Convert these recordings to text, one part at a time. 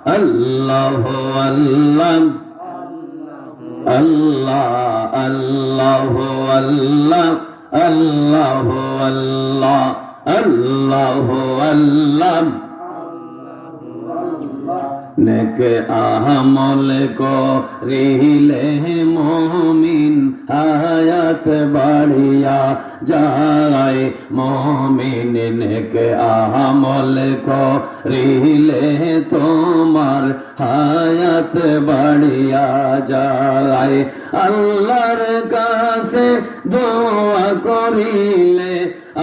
আল্লাহ আল্লাহ আল্লাহ আল্লাহ আল্লাহ আল্লাহ আল্লাহ আল্লাহ আল্লাহ নেক আমল করিলে মুমিন হায়াত বাড়িয়া যায় মুমিন নেক আমল করিলে তোমার হায়াত বাড়িয়া যায় আল্লাহর কাছে দোয়া করিলে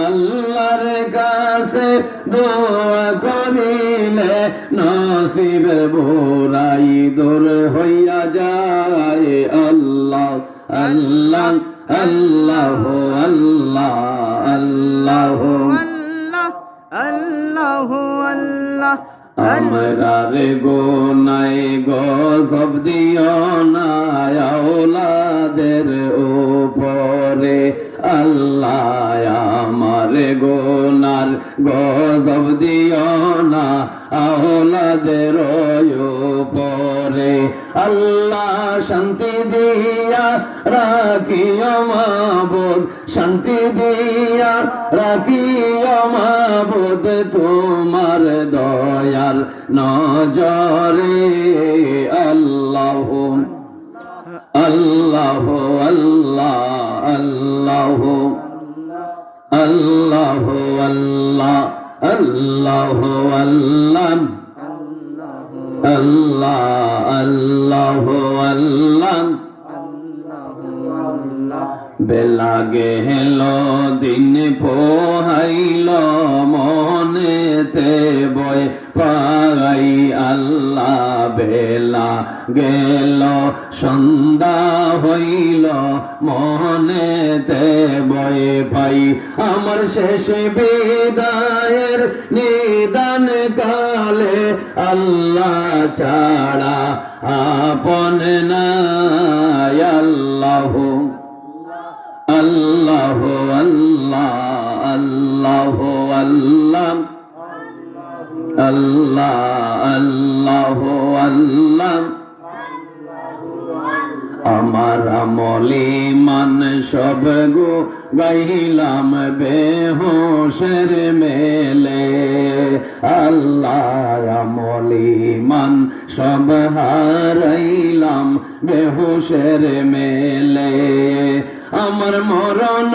আল্লাহর কাছে দোয়া করিলে নসিব বুরাই দূর হইয়া যায় আল্লাহ আল্লাহ আল্লাহ আল্লাহ আল্লাহ আল্লাহ আল্লাহ আমরা রে গোনাই গজব দিও না আওলাদের উপরে আল্লাহ আমার গোনার গজব দিও না আওলাদের উপরে আল্লাহ শান্তি দিয়া রাখিও মাবুদ শান্তি দিয়া রাখিও মাবুদ তোমার দয়ার নজরে আল্লাহ আল্লাহ আল্লাহ আল্লাহ আল্লাহ আল্লাহ আল্লাহ আল্লাহ আল্লাহ আল্লাহ আল্লাহ বেলা গেল দিন পোহাইল মনেতে বয় পাই আল্লাহ বেলা গেল সন্ধ্যা হইল মনেতে বয় পাই আমার শেষ বিদায়ের নিদান কালে আল্লাহ ছাড়া আপন নাই আল্লাহ আল্লাহ আল্লাহ আল্লাহ আল্লাহ আল্লাহ আল্লাহ আল্লাহ আমার আমলি মান সব গো গাইলাম বেহুশের মেলে আল্লাহ আমলি মান সব হারাইলাম বেহুশের মেলে আমার মরণ